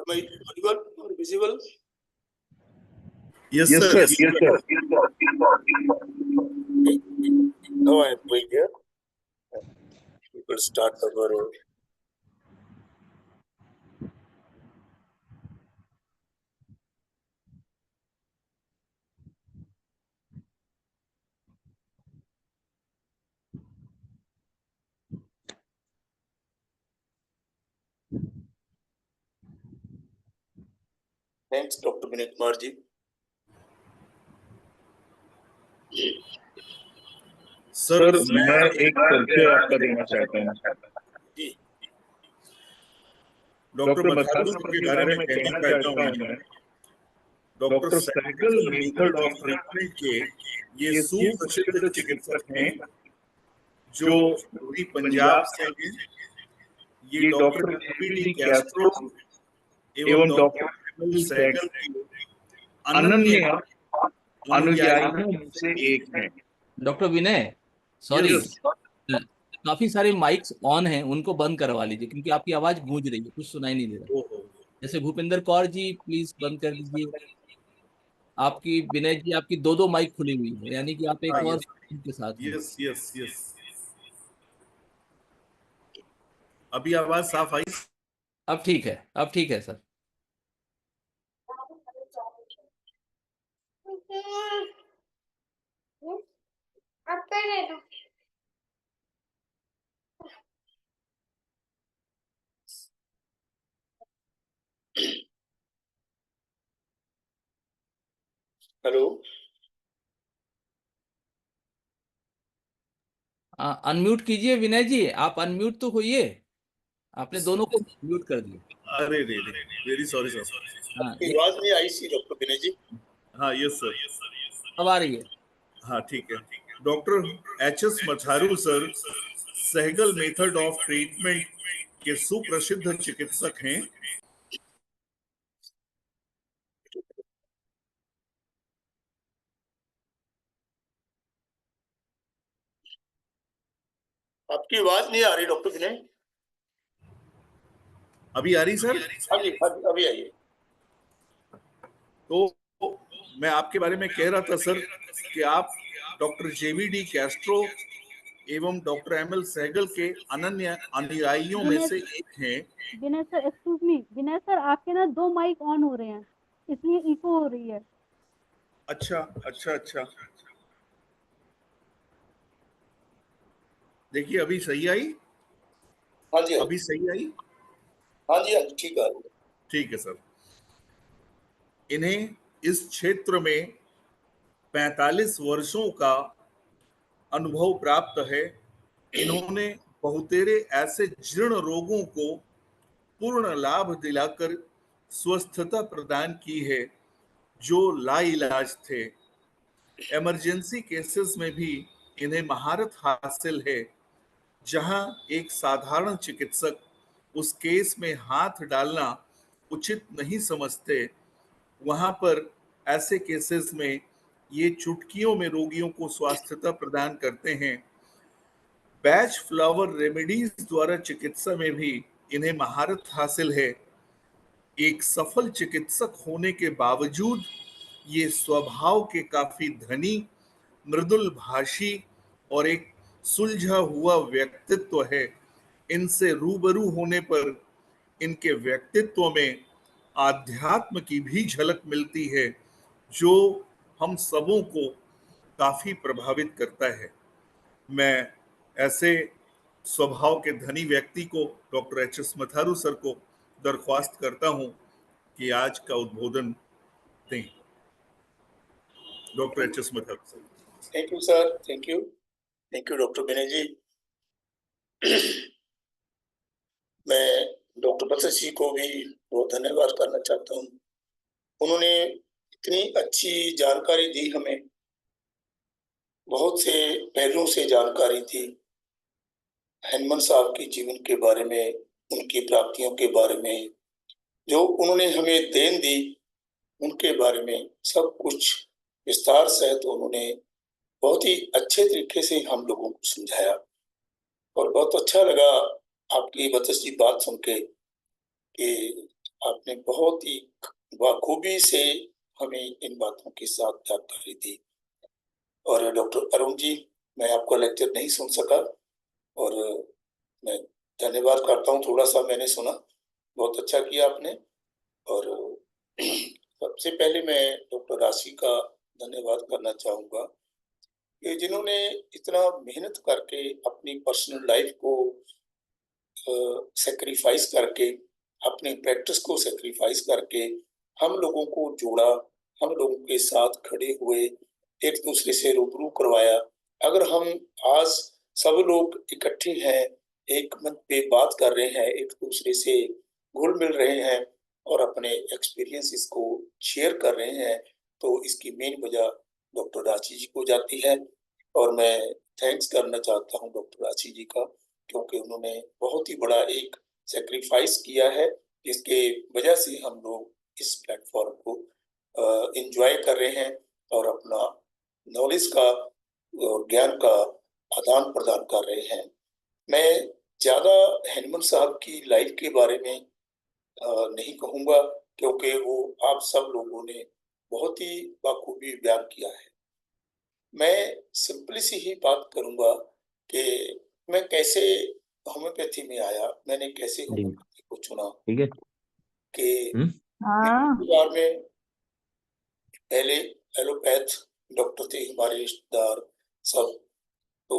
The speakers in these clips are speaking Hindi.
Am I audible or visible? Yes, sir. Yes, sir. Now I am going here. We will start our Thanks, Dr. Vinay Kumar ji. Sir मैं एक परिचय आपका देना चाहता हूँ। जी डॉक्टर मथारू सर के बारे में कहना चाहता हूँ मैं। Doctor Sehgal method of treatment के ये सुप्रसिद्ध चिकित्सक हैं जो पूरी पंजाब से हैं। ये डॉक्टर जेबीडी कैस्ट्रो एवं डॉक्टर एमएल सहगल के अनन्य अनुयायियों में से एक हैं। डॉक्टर विनय, सॉरी, काफी सारे माइक्स ऑन हैं, उनको बंद करवा लीजिए क्योंकि आपकी आवाज गूंज रही है, कुछ सुनाई नहीं दे रहा। जैसे भूपेंद्र कौर जी प्लीज बंद कर दीजिए। आपकी विनय जी, आपकी दो माइक खुली हुई है, यानी कि आप एक और के साथ हैं। Yes yes yes. अभी आवाज साफ आई? अब ठीक है, अब ठीक है सर। हेलो, अनम्यूट कीजिए विनय जी, आप अनम्यूट तो होइए। आपने दोनों को म्यूट कर दिया। अरे रे रे, वेरी सॉरी सर। हाँ, आवाज नहीं आई सी डॉक्टर विनय जी। हाँ यस सर, अब आ रही है। हाँ ठीक है। Doctor H S. Matharu sir Sehgal method of treatment के सुप्रसिद्ध चिकित्सक हैं। आपकी आवाज नहीं आ रही डॉक्टर विनय। अभी आ रही सर? हाँ जी, अभी आइए। तो मैं आपके बारे में कह रहा था सर कि आप डॉक्टर जेबीडी कैस्ट्रो एवं डॉक्टर एमएल सहगल के अनन्य अनुयायियों में से एक हैं। विनय सर, एक्सक्यूज मी, विनय सर आपके ना 2 माइक ऑन हो रहे हैं, इसलिए इको हो रही है। अच्छा अच्छा अच्छा, देखिए अभी सही आई? हाँ जी, अभी सही आई? हाँ जी, ठीक है। ठीक है सर। इन्हें इस क्षेत्र में 45 वर्षों का अनुभव प्राप्त है। इन्होंने बहुतेरे ऐसे जीर्ण रोगों को पूर्ण लाभ दिलाकर स्वस्थता प्रदान की है जो लाइलाज थे। इमरजेंसी केसेस में भी इन्हें महारत हासिल है। जहां एक साधारण चिकित्सक उस केस में हाथ डालना उचित नहीं समझते, वहां पर ऐसे केसेस में ये चुटकियों में रोगियों को स्वास्थ्यता प्रदान करते हैं। बैच फ्लावर रेमेडीज द्वारा चिकित्सा में भी इन्हें महारत हासिल है। एक सफल चिकित्सक होने के बावजूद ये स्वभाव के काफी धनी, मृदुल भाषी और एक सुलझा हुआ व्यक्तित्व है। इनसे रूबरू होने पर इनके व्यक्तित्व में आध्यात्म की भी झलक मिलती है जो हम सबों को काफी प्रभावित करता है। मैं ऐसे स्वभाव के धनी व्यक्ति को डॉक्टर एच.एस. मथारू सर को दरख्वास्त करता हूं कि आज का उद्बोधन दें। Doctor H S. Matharu sir. Thank you sir, thank you doctor Vinay ji. मैं डॉक्टर बत्स जी को भी बहुत धन्यवाद करना चाहता हूँ। उन्होंने इतनी अच्छी जानकारी दी हमें, बहुत से पहलुओं से जानकारी थी। हनुमान साहब के जीवन के बारे में, उनकी प्राप्तियों के बारे में, जो उन्होंने हमें देन दी उनके बारे में सब कुछ विस्तार सहित उन्होंने बहुत ही अच्छे तरीके से हम लोगों को समझाया और बहुत अच्छा लगा आपकी बत्स जी बात सुन के कि आपने बहुत ही बखूबी से हमें इन बातों के साथ जानकारी दी। और डॉक्टर अरुण जी, मैं आपका लेक्चर नहीं सुन सका और मैं धन्यवाद करता हूँ, थोड़ा सा मैंने सुना, बहुत अच्छा किया आपने। और सबसे पहले मैं डॉक्टर राशि का धन्यवाद करना चाहूँगा कि जिन्होंने इतना मेहनत करके अपनी पर्सनल लाइफ को सेक्रीफाइस करके, अपनी प्रैक्टिस को सेक्रीफाइस करके हम लोगों को जोड़ा, हम लोगों के साथ खड़े हुए, एक दूसरे से रूबरू करवाया। अगर हम आज सब लोग इकट्ठे हैं, एक मंच पे बात कर रहे हैं, एक दूसरे से घुल मिल रहे हैं और अपने एक्सपीरियंसेस को शेयर कर रहे हैं, तो इसकी मेन वजह डॉक्टर राशि जी को जाती है। और मैं थैंक्स करना चाहता हूँ डॉक्टर राशि जी का, क्योंकि उन्होंने बहुत ही बड़ा एक सेक्रीफाइस किया है, जिसके वजह से हम लोग इस प्लेटफॉर्म को एंजॉय कर रहे हैं और अपना नॉलेज का और ज्ञान का आदान प्रदान कर रहे हैं। मैं ज्यादा हैनमन साहब की लाइफ के बारे में नहीं कहूँगा, क्योंकि वो आप सब लोगों ने बहुत ही बखूबी बयान किया है। मैं सिंपली सी ही बात करूंगा कि मैं कैसे होम्योपैथी में आया, मैंने कैसे होम्योपैथी को चुना। ठीक है कि हाँ परिवार में पहले एलोपैथ डॉक्टर थे हमारे रिश्तेदार सब, तो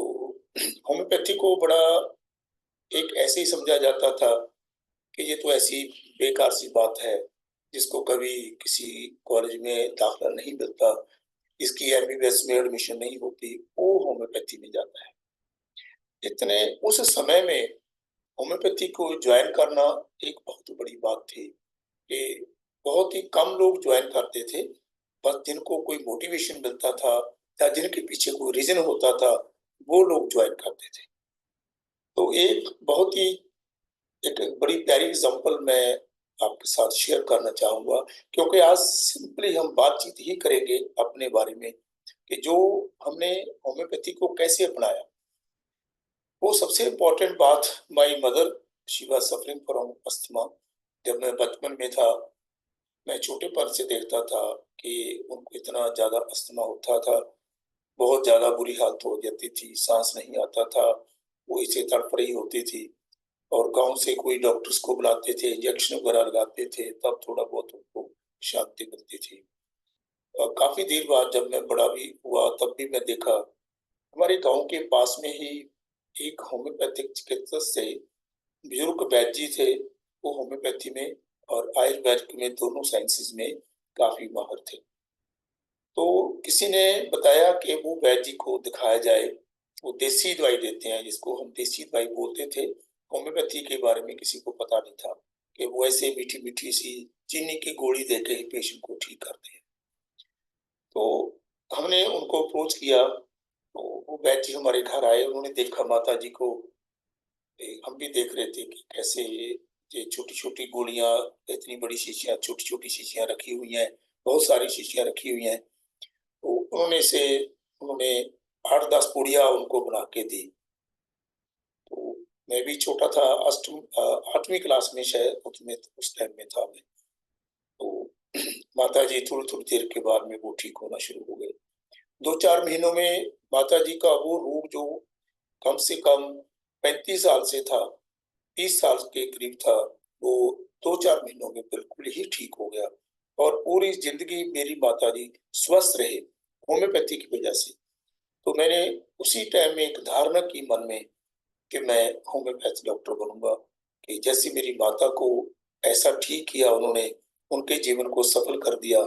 होम्योपैथी को बड़ा एक ऐसे ही समझा जाता था कि ये तो ऐसी बेकार सी बात है, जिसको कभी किसी कॉलेज में दाखिला नहीं मिलता, इसकी एमबीबीएस में एडमिशन नहीं होती, वो होम्योपैथी में जाता है। इतने उस समय में होम्योपैथी को ज्वाइन करना एक बहुत बड़ी बात थी कि बहुत ही कम लोग ज्वाइन करते थे, बस जिनको कोई मोटिवेशन मिलता था या जिनके पीछे कोई रीजन होता था, वो लोग ज्वाइन करते थे। तो एक बहुत ही एक बड़ी प्यारी एग्जांपल मैं आपके साथ शेयर करना चाहूंगा, क्योंकि आज सिंपली हम बातचीत ही करेंगे अपने बारे में कि जो हमने होम्योपैथी को कैसे अपनाया। वो सबसे इम्पोर्टेंट बात, my mother she was suffering from asthma. जब मैं बचपन में था, मैं छोटेपन से देखता था कि उनको इतना ज्यादा अस्थमा होता था, बहुत ज्यादा बुरी हालत हो जाती थी, सांस नहीं आता था, वो इसे तड़प रही होती थी। और गांव से कोई डॉक्टर्स को बुलाते थे, इंजेक्शन वगैरह लगाते थे, तब थोड़ा बहुत उनको शांति मिलती थी। और काफी देर बाद जब मैं बड़ा भी हुआ, तब भी मैं देखा हमारे गांव के पास में ही एक होम्योपैथिक चिकित्सक से बुजुर्ग वैद्य जी थे। वो होम्योपैथी में और आयुर्वेद में दोनों साइंसेज में काफी माहिर थे। तो किसी ने बताया कि वो वैद्य जी को दिखाया जाए, वो देसी दवाई देते हैं, जिसको हम देसी दवाई बोलते थे। होम्योपैथी के बारे में किसी को पता नहीं था कि वो ऐसे मीठी मीठी सी चीनी की गोली देके ही पेशेंट को ठीक करते हैं। तो हमने उनको अप्रोच किया, तो वो वैद्य जी हमारे घर आए, उन्होंने देखा माता जी को, हम भी देख रहे थे कि कैसे ये छोटी छोटी गोलियां, इतनी बड़ी शीशियां, छोटी छोटी शीशियां रखी हुई हैं, बहुत सारी शीशियां रखी हुई हैं। तो उन्होंने 8-10 पुड़िया उनको बना के दी। तो मैं भी छोटा था, 8वीं क्लास में शायद उसमें उस टाइम में था मैं। तो माता जी थोड़ी थोड़ी देर के बाद में वो ठीक होना शुरू हो गए। 2-4 महीनों में माता जी का वो रोग जो कम से कम 35 साल से था, 30 साल के करीब था, वो 2-4 महीनों में बिल्कुल ही ठीक हो गया। और पूरी जिंदगी मेरी माता जी स्वस्थ रहे होम्योपैथी की वजह से। तो मैंने उसी टाइम में एक धारणा की मन में कि मैं होम्योपैथी डॉक्टर बनूंगा, कि जैसे मेरी माता को ऐसा ठीक किया उन्होंने, उनके जीवन को सफल कर दिया,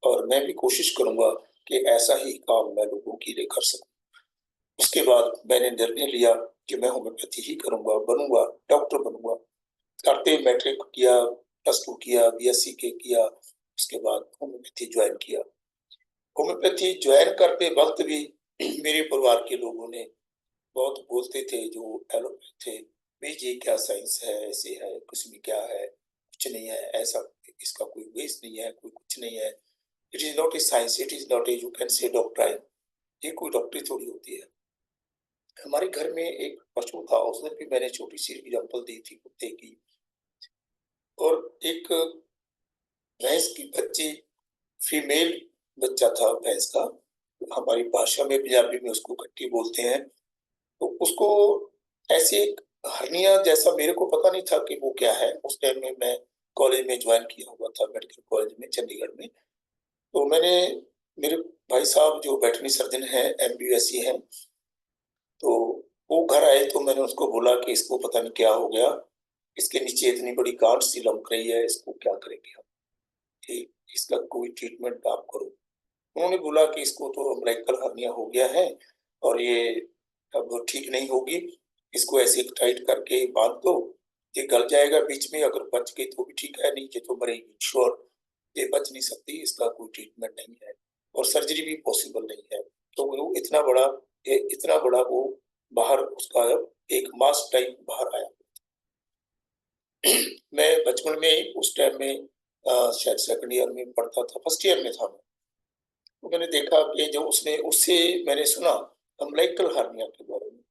और मैं भी कोशिश करूंगा कि ऐसा ही काम मैं लोगों के लिए कर सकूं। उसके बाद मैंने निर्णय लिया कि मैं होम्योपैथी ही करूंगा, बनूंगा, डॉक्टर बनूंगा। करते मैट्रिक किया, +2 किया, बीएससी के किया, उसके बाद होम्योपैथी ज्वाइन किया। होम्योपैथी ज्वाइन करते वक्त भी मेरे परिवार के लोगों ने बहुत बोलते थे, जो एलोपैथ थे, भाई ये क्या साइंस है, ऐसे है, कुछ भी क्या है, कुछ नहीं है, ऐसा इसका कोई बेस नहीं है, कोई कुछ नहीं है, it is not a science, it is not a you can say doctrine, ये कोई डॉक्टरी थोड़ी होती है। हमारे घर में एक पशु था, उसने भी मैंने छोटी सी एग्जाम्पल दी थी कुत्ते की। और एक भैंस की बच्ची, फीमेल बच्चा था भैंस का, हमारी भाषा में पंजाबी में उसको कट्टी बोलते हैं। तो उसको ऐसे एक हर्निया जैसा, मेरे को पता नहीं था कि वो क्या है। उस टाइम में मैं कॉलेज में ज्वाइन किया हुआ था, मेडिकल कॉलेज में चंडीगढ़ में। तो मैंने, मेरे भाई साहब जो वेटरनरी सर्जन हैं, MBBS हैं, तो वो घर आए तो मैंने उसको बोला कि इसको पता नहीं क्या हो गया, इसके नीचे इतनी बड़ी गांठ सी लमक रही है, इसको क्या करेंगे हम, कि इसका कोई ट्रीटमेंट आप करो। उन्होंने बोला कि इसको तो अम्बिलिकल हर्निया हो गया है और ये अब ठीक नहीं होगी, इसको ऐसे टाइट करके बांध दो, ये गल जाएगा बीच में, अगर बच गई तो भी ठीक है, नहीं ये तो मरेगी श्योर, ये बच नहीं सकती, इसका कोई ट्रीटमेंट नहीं है और सर्जरी भी पॉसिबल नहीं है। तो वो इतना बड़ा वो बाहर उसका एक मास टाइप बाहर आया। मैं बचपन में उस टाइम में शायद सेकंड ईयर में पढ़ता था, फर्स्ट ईयर में था मैं। तो मैंने देखा कि जो उसने, उससे मैंने सुना अम्बिलिकल हर्निया के बारे में,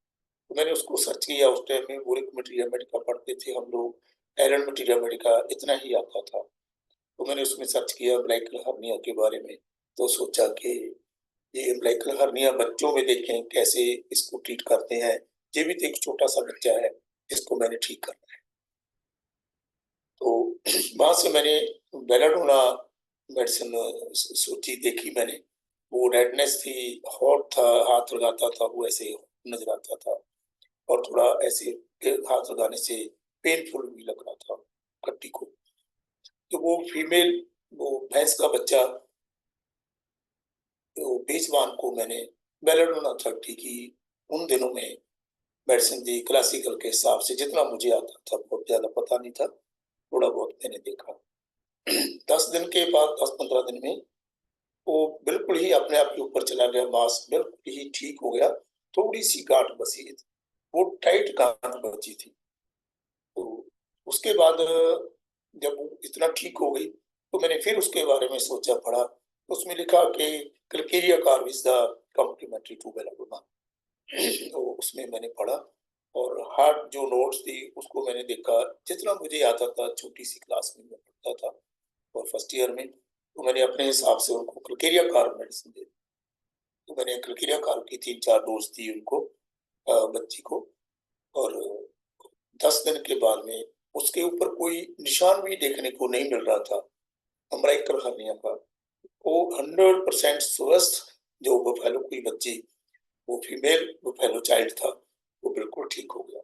तो मैंने उसको सर्च किया। उस टाइम में बोरिक मटीरिया मेडिका पढ़ते थे हम लोग, एलन मटीरिया मेडिका इतना ही आता था। तो मैंने उसमें सर्च किया अम्बिलिकल हर्निया के बारे में, तो सोचा कि ये अम्बिलिकल हर्निया बच्चों में देखें कैसे इसको ट्रीट करते हैं, ये भी तो एक छोटा सा बच्चा है, इसको मैंने ठीक करना है। तो वहां से मैंने बेलाडोना मेडिसिन सोची, देखी मैंने, वो रेडनेस थी, हॉट था, हाथ लगाता था वो ऐसे नजर आता था और थोड़ा ऐसे हाथ लगाने से पेनफुल भी लग रहा था कट्टी को। तो वो फीमेल, वो भैंस का बच्चा, तो बेजवान को मैंने बेलाडोना 30 की उन दिनों में मेडिसिन दी, क्लासिकल के हिसाब से जितना मुझे आता था, बहुत ज्यादा पता नहीं था, थोड़ा बहुत मैंने देखा। 10 दिन के बाद, 10-15 दिन में वो बिल्कुल ही अपने आप के ऊपर चला गया, मांस बिल्कुल ही ठीक हो गया, थोड़ी सी गांठ बची थी, वो टाइट गांठ बची थी। तो उसके बाद जब वो इतना ठीक हो गई तो मैंने फिर उसके बारे में सोचा, पढ़ा, तो उसमें लिखा कि क्लकेरिया कार्विस द कॉम्प्लीमेंट्री टू बेलाडोना। तो उसमें मैंने पढ़ा और हार्ड जो नोट्स थी उसको मैंने देखा, जितना मुझे आता था, छोटी सी क्लास में मैं पढ़ता था और फर्स्ट ईयर में, तो मैंने अपने हिसाब से उनको क्लकेरिया कार्ब मेडिसिन दी। तो मैंने क्लकेरिया कार्ब की 3-4 डोज दी उनको, बच्ची को, और 10 दिन के बाद में उसके ऊपर कोई निशान भी देखने को नहीं मिल रहा था अम्बिलिकल हर्निया का। वो 100% स्वस्थ जो बफेलो की बच्ची, वो फीमेल बफेलो चाइल्ड था, वो बिल्कुल ठीक हो गया।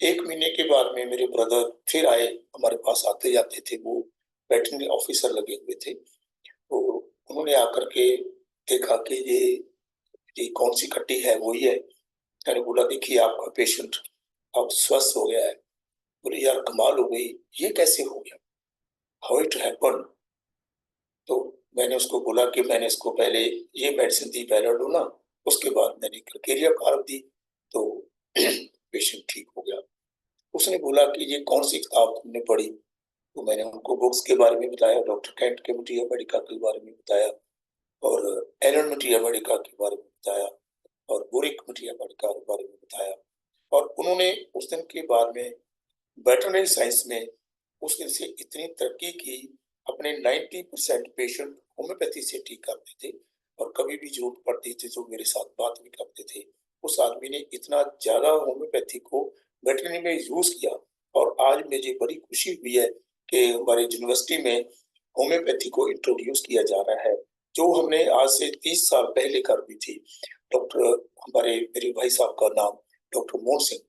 1 महीने के बाद में मेरे ब्रदर फिर आए, हमारे पास आते जाते थे, वो वेटरनरी ऑफिसर लगे हुए थे। तो उन्होंने आकर के देखा कि ये कौन सी कट्टी है, वही है। मैंने बोला देखिए आपका पेशेंट अब स्वस्थ हो गया है। बोले यार कमाल हो गई, ये कैसे हो गया, हाउ इट हैपेंड। तो मैंने उसको बोला कि मैंने इसको पहले ये मेडिसिन दी बेलाडोना, उसके बाद मैंने क्लकेरिया कार्ब दी, तो पेशेंट ठीक हो गया। उसने बोला कि ये कौन सी किताब तुमने पढ़ी, तो मैंने उनको बुक्स के बारे में बताया, डॉक्टर कैंट के मटीरिया मेडिका के बारे में बताया और एलन मटीरिया मेडिका के बारे में बताया और बोरिक मटीरिया मेडिका के बारे में बताया। और उन्होंने उस दिन के बाद में वेटरनरी साइंस में उस दिन से इतनी तरक्की की, अपने 90% पेशेंट होम्योपैथी से ठीक करते थे और कभी भी जरूरत पड़ती थी तो मेरे साथ बात भी करते थे। उस आदमी ने इतना ज्यादा होम्योपैथी को वेटरनरी में यूज किया और आज मुझे बड़ी खुशी हुई है कि हमारे यूनिवर्सिटी में होम्योपैथी को इंट्रोड्यूस किया जा रहा है, जो हमने आज से 30 साल पहले कर दी थी। डॉक्टर, हमारे मेरे भाई साहब का नाम डॉक्टर मोहन सिंह,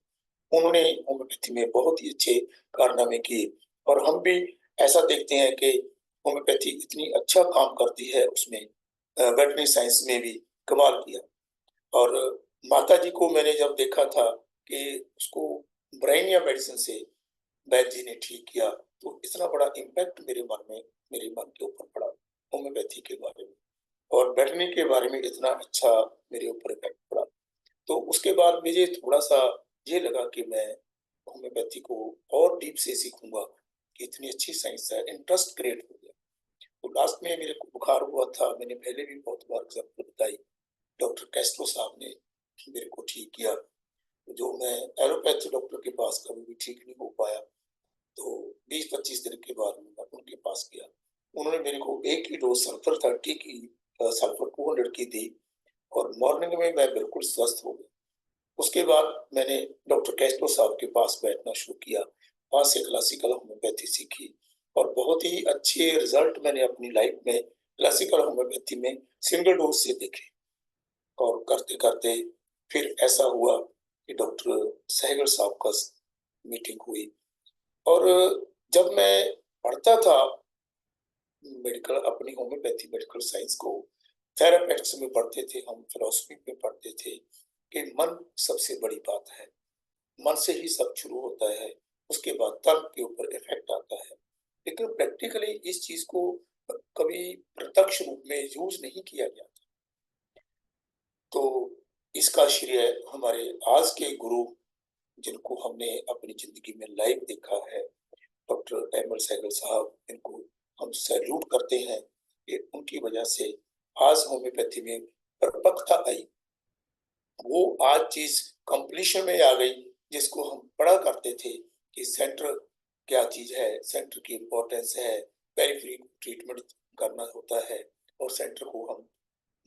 उन्होंने होम्योपैथी में बहुत ही अच्छे कारनामे किए और हम भी ऐसा देखते हैं कि होम्योपैथी इतनी अच्छा काम करती है, उसमें वेटरनरी साइंस में भी कमाल किया। और माता जी को मैंने जब देखा था कि उसको ब्राइनिया मेडिसिन से वैद्य जी ने ठीक किया, तो इतना बड़ा इम्पैक्ट मेरे मन के ऊपर पड़ा होम्योपैथी के बारे में, और वेटरनरी के बारे में इतना अच्छा मेरे ऊपर इम्पैक्ट पड़ा। तो उसके बाद मुझे थोड़ा सा ये लगा कि मैं होम्योपैथी को और डीप से सीखूंगा कि इतनी अच्छी साइंस है, इंटरेस्ट क्रिएट हो गया। तो लास्ट में मेरे को बुखार हुआ था, मैंने पहले भी बहुत बार एग्जाम्पल बताई, डॉक्टर कैस्ट्रो साहब ने मेरे को ठीक किया, जो मैं एलोपैथी डॉक्टर के पास कभी भी ठीक नहीं हो पाया। तो 20-25 दिन के बाद मैं उनके पास गया। उन्होंने मेरे को एक ही डोज सल्फर 30 की सल्फर 200 की दी और मॉर्निंग में मैं बिल्कुल स्वस्थ हो गया। उसके बाद मैंने डॉक्टर कैस्ट्रो साहब के पास बैठना शुरू किया, वहाँ से क्लासिकल होम्योपैथी सीखी और बहुत ही अच्छे रिजल्ट मैंने अपनी लाइफ में क्लासिकल होम्योपैथी में सिंगल डोज से देखे। और करते करते फिर ऐसा हुआ कि डॉक्टर सहगल साहब का मीटिंग हुई और जब मैं पढ़ता था मेडिकल अपनी होम्योपैथी मेडिकल साइंस को, थेरापेटिक्स में पढ़ते थे हम, फिलोसफी में पढ़ते थे कि मन सबसे बड़ी बात है, मन से ही सब शुरू होता है, उसके बाद तर्क के ऊपर इफेक्ट आता है। लेकिन प्रैक्टिकली इस चीज को कभी प्रत्यक्ष रूप में यूज नहीं किया गया था। तो इसका श्रेय हमारे आज के गुरु जिनको हमने अपनी जिंदगी में लाइव देखा है, डॉक्टर एम एल सहगल साहब, इनको हम सैल्यूट करते हैं कि उनकी वजह से आज होम्योपैथी में परिपक्वता आई। वो आज चीज कंप्लीशन में आ गई जिसको हम पढ़ा करते थे कि सेंटर क्या चीज है, सेंटर की इम्पोर्टेंस है, पेरिफेरी ट्रीटमेंट करना होता है और सेंटर को हम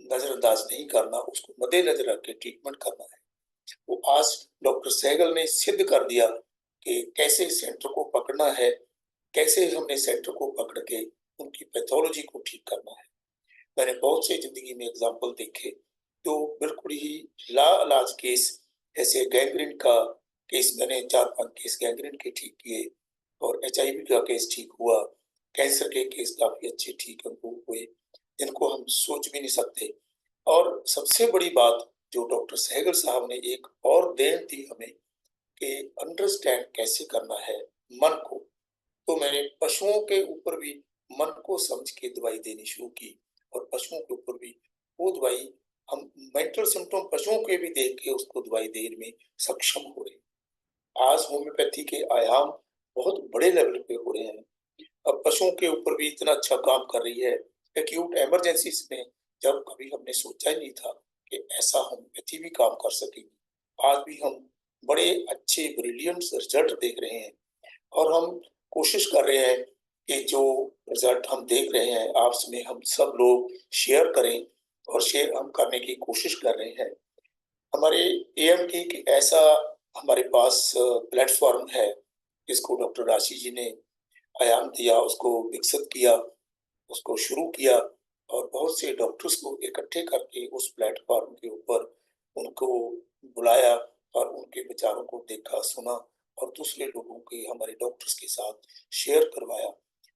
नजरअंदाज नहीं करना, उसको मद्देनजर रख के ट्रीटमेंट करना है। वो आज डॉक्टर सहगल ने सिद्ध कर दिया कि कैसे सेंटर को पकड़ना है, कैसे हमने सेंटर को पकड़ के उनकी पैथोलॉजी को ठीक करना है। मैंने बहुत से जिंदगी में एग्जाम्पल देखे जो बिल्कुल ही लाइलाज केस, जैसे गैंग्रीन का केस मैंने 4-5 केस गैंग्रीन के ठीक किए और HIV का केस ठीक हुआ, कैंसर के केस काफी अच्छे ठीक हुए जिनको हम सोच भी नहीं सकते। और सबसे बड़ी बात जो डॉक्टर सहगल साहब ने एक और देन दी हमें कि अंडरस्टैंड कैसे करना है मन को, तो मैंने पशुओं के ऊपर भी मन को समझ के दवाई देनी शुरू की और पशुओं के ऊपर भी वो दवाई हम मेंटल सिम्टम पशुओं के भी देख के उसको दवाई देने में सक्षम हो रहे। आज होम्योपैथी के आयाम बहुत बड़े लेवल पे हो रहे हैं। अब पशुओं के ऊपर भी इतना अच्छा काम कर रही है। एक्यूट इमरजेंसीज में जब कभी हमने सोचा ही नहीं था कि ऐसा होम्योपैथी भी काम कर सकेगी। आज भी हम बड़े अच्छे ब्रिलियंट रिजल्ट देख रहे हैं और हम कोशिश कर रहे हैं कि जो रिजल्ट हम देख रहे हैं आपस में हम सब लोग शेयर करें और शेयर हम करने की कोशिश कर रहे हैं। हमारे AMT की ऐसा हमारे पास प्लेटफॉर्म है जिसको डॉक्टर राशि जी ने आयाम दिया, उसको विकसित किया, उसको शुरू किया और बहुत से डॉक्टर्स को इकट्ठे करके उस प्लेटफॉर्म के ऊपर उनको बुलाया और उनके विचारों को देखा, सुना और दूसरे लोगों के हमारे डॉक्टर्स के साथ शेयर करवाया।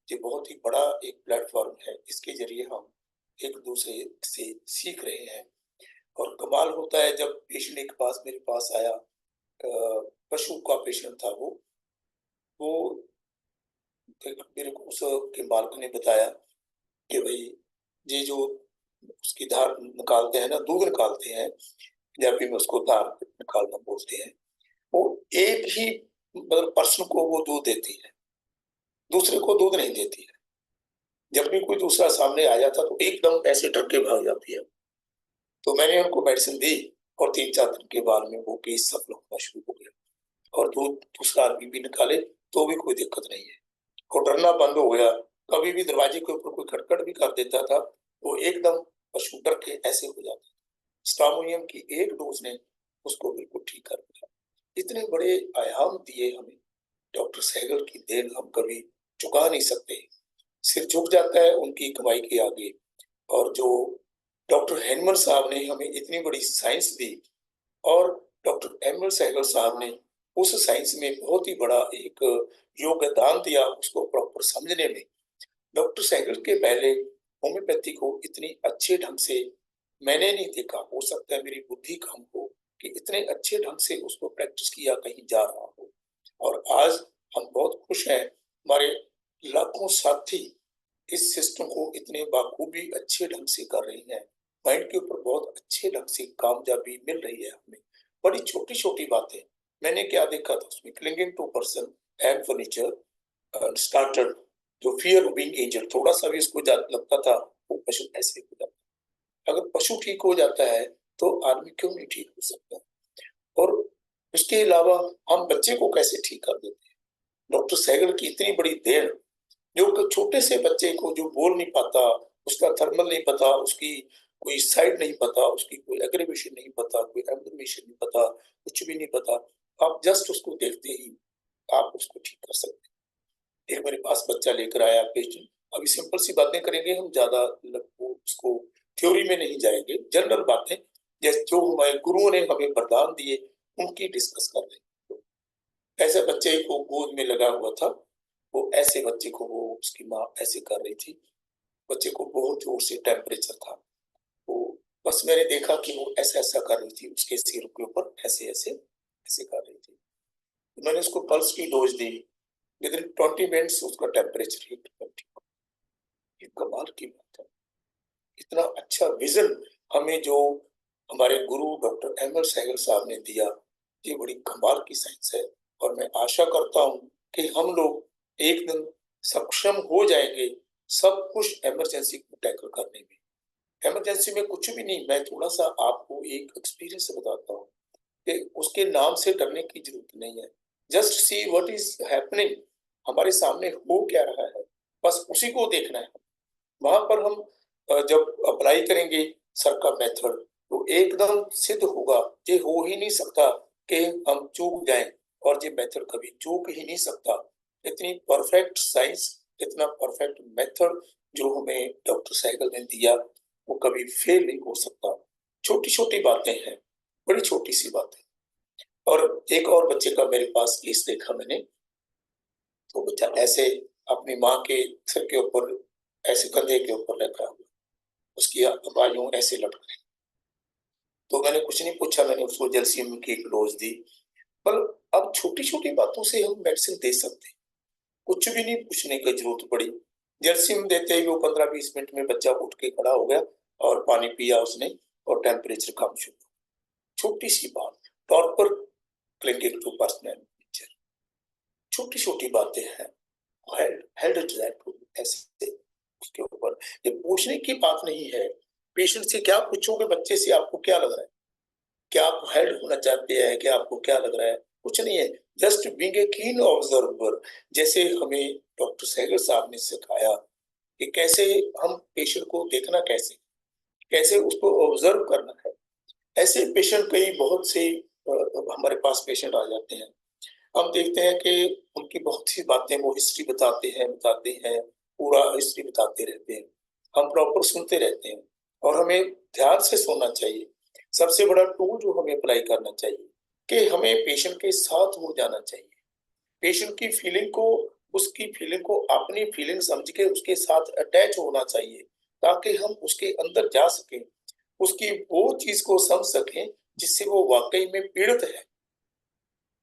ये बहुत ही बड़ा एक प्लेटफॉर्म है, इसके जरिए हम एक दूसरे से सीख रहे हैं। और कमाल होता है जब पेशेंट एक पास मेरे पास आया, पशु का पेशेंट था वो मेरे को उसके मालिक ने बताया कि भाई ये जो उसकी धार निकालते हैं ना, दूध निकालते हैं, पंजाबी में उसको धार निकालना बोलते हैं, वो एक ही मतलब पर्सन को वो दूध देती है, दूसरे को दूध नहीं देती है। जब भी कोई दूसरा सामने आ जाता तो एकदम ऐसे डर के भाग जाती है। तो मैंने उनको मेडिसिन दी और 3-4 दिन के बाद में वो केस सफल होना शुरू हो गया और दूध दूसरा आदमी भी निकाले तो भी कोई दिक्कत नहीं है और डरना बंद हो गया। कभी भी दरवाजे के ऊपर कोई खटखट भी कर देता था वो एकदम पशु डर के ऐसे हो जाता था। स्टामोनियम की एक डोज ने उसको बिल्कुल ठीक कर दिया। इतने बड़े आयाम दिए हमें डॉक्टर सहगल की देन हम कभी चुका नहीं सकते। सिर झुक जाता है उनकी कमाई के आगे। और जो डॉक्टर हेनमन साहब ने हमें इतनी बड़ी साइंस दी और डॉक्टर एम.एल. सहगल साहब ने उस साइंस में बहुत ही बड़ा एक योगदान दिया उसको प्रॉपर समझने में। डॉक्टर सहगल के पहले होम्योपैथी को इतनी अच्छे ढंग से मैंने नहीं देखा, हो सकता है मेरी बुद्धि कम हो कि इतने अच्छे ढंग से उसको प्रैक्टिस किया कहीं जा रहा हो। और आज हम बहुत खुश हैं, हमारे लाखों साथी इस सिस्टम को इतने बाखूबी अच्छे ढंग से कर रही हैं। माइंड के ऊपर बहुत अच्छे ढंग से कामयाबी मिल रही है हमें। बड़ी छोटी छोटी बातें मैंने क्या देखा था उसमें, clinging to person and furniture started, जो फियर ऑफ बीइंग इंजर्ड, थोड़ा सा भी इसको लगता था वो पशु ऐसे हो जाता। अगर पशु ठीक हो जाता है तो आदमी क्यों नहीं ठीक हो सकता। और उसके अलावा हम बच्चे को कैसे ठीक कर देते हैं। डॉक्टर सहगल की इतनी बड़ी देन, जो छोटे से बच्चे को जो बोल नहीं पाता, उसका थर्मल नहीं पता, उसकी कोई साइड नहीं पता, उसकी कोई एग्रीवेशन नहीं पता, कोई एग्रीवेशन नहीं पता, कुछ भी नहीं पता, आप जस्ट उसको देखते ही आप उसको ठीक कर सकते हैं। एक मेरे पास बच्चा लेकर आया पेशेंट, अभी सिंपल सी बातें करेंगे हम, ज्यादा उसको थ्योरी में नहीं जाएंगे, जनरल बातें जैसे जो हमारे गुरुओं ने हमें वरदान दिए उनकी डिस्कस कर रहे हैं। ऐसे बच्चे को गोद में लगा हुआ था, वो ऐसे बच्चे को वो उसकी माँ ऐसे कर रही थी, बच्चे को बहुत जोर से टेम्परेचर था, वो बस मैंने देखा कि वो ऐसा ऐसा कर रही थी, उसके सिर के ऊपर ऐसे ऐसे ऐसे कर रही थी। तो मैंने उसको पल्स की डोज दी, विदिन 20 मिनट्स उसका टेम्परेचर हिट 20। ये कमाल की बात है, इतना अच्छा विजन हमें जो हमारे गुरु डॉक्टर एमएल सहगल साहब ने दिया, ये बड़ी कमाल की साइंस है। और मैं आशा करता हूँ कि हम लोग एक दिन सक्षम हो जाएंगे सब कुछ इमरजेंसी को टैकल करने में। इमरजेंसी में कुछ भी नहीं, मैं थोड़ा सा आपको एक एक्सपीरियंस बताता हूँ कि उसके नाम से डरने की जरूरत नहीं है। Just see what is happening, हमारे सामने हो क्या रहा है, बस उसी को देखना है। वहां पर हम जब अप्लाई करेंगे सर का मेथड, तो एकदम सिद्ध होगा। ये हो ही नहीं सकता कि हम चूक जाएं, और ये मेथड कभी चूक ही नहीं सकता। इतनी परफेक्ट साइंस, इतना परफेक्ट मेथड जो हमें डॉक्टर सहगल ने दिया, वो कभी फेल नहीं हो सकता। छोटी छोटी बातें हैं, बड़ी छोटी सी बातें। और एक और बच्चे का मेरे पास केस देखा मैंने, तो बच्चा ऐसे अपनी माँ के सिर के ऊपर ऐसे कंधे के ऊपर रखा हुआ, उसकी बाजू ऐसे लटक रही। तो मैंने कुछ नहीं पूछा, मैंने उसको जैल्सियम की एक डोज दी। पर अब छोटी छोटी बातों से हम मेडिसिन दे सकते हैं, कुछ भी नहीं पूछने की जरूरत पड़ी। जैल्सियम देते ही वो 15-20 मिनट में बच्चा उठ के खड़ा हो गया और पानी पिया उसने, और टेम्परेचर कम शुरू। छोटी सी बात, torpor clinging to personal nature, छोटी छोटी बातें हैं, ऐसे उसके ऊपर। ये पूछने की बात नहीं है, पेशेंट से क्या पूछोगे, बच्चे से आपको क्या लग रहा है, क्या आप हेल्प होना चाहते हैं, क्या आपको क्या लग रहा है, कुछ नहीं है, जस्ट बीइंग ए कीन ऑब्जर्वर। जैसे हमें डॉक्टर सहगल साहब ने सिखाया कि कैसे हम पेशेंट को देखना, कैसे कैसे उसको ऑब्जर्व करना है। ऐसे पेशेंट कई बहुत से हमारे पास पेशेंट आ जाते हैं, हम देखते हैं कि उनकी बहुत सी बातें वो हिस्ट्री बताते हैं, पूरा हिस्ट्री बताते रहते हैं, हम प्रॉपर सुनते रहते हैं, और हमें ध्यान से सुनना चाहिए। सबसे बड़ा टूल जो हमें अप्लाई करना चाहिए कि हमें पेशेंट के साथ हो जाना चाहिए, पेशेंट की फीलिंग को, उसकी फीलिंग को अपनी फीलिंग समझ के उसके साथ अटैच होना चाहिए, ताकि हम उसके अंदर जा सकें, उसकी वो चीज को समझ सकें जिससे वो वाकई में पीड़ित है।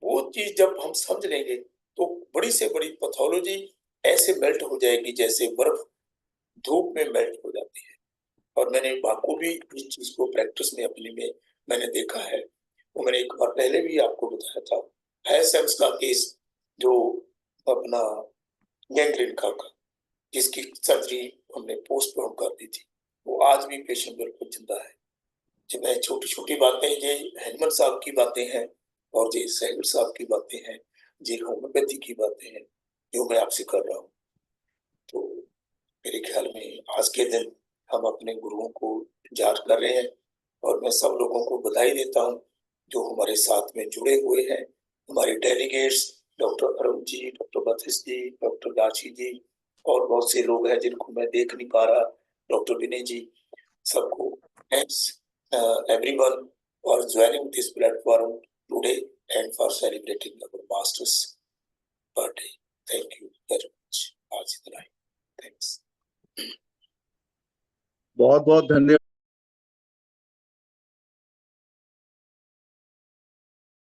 वो चीज जब हम समझ लेंगे तो बड़ी से बड़ी पैथोलॉजी ऐसे मेल्ट हो जाएगी जैसे बर्फ धूप में मेल्ट हो जाती है। और मैंने बाखूबी इस चीज को प्रैक्टिस में अपनी में मैंने देखा है। वो मैंने एक बार पहले भी आपको बताया था, हैसेम्स का केस, जो अपना गैंग्रीन का जिसकी सर्जरी हमने पोस्टपोन कर दी थी, वो आज भी पेशेंट बिल्कुल जिंदा है। जिनमें छोटी छोटी बातें, ये हैनमन साहब की बातें हैं और ये सहगल साहब की बातें हैं, ये होम्योपैथी की बातें हैं जो मैं आपसे कर रहा हूँ। तो मेरे ख्याल में आज के दिन हम अपने गुरुओं को याद कर रहे हैं, और मैं सब लोगों को बधाई देता हूँ जो हमारे साथ में जुड़े हुए हैं, हमारे delegates, doctor Arun ji, doctor बथिस जी, डॉक्टर राशि जी, और बहुत से लोग हैं जिनको मैं देख नहीं पा रहा, डॉक्टर विनय जी, सबको thanks everyone for joining this platform today and for celebrating our master's birthday. Thank you very much. आज इतना ही, thanks. बहुत बहुत धन्यवाद।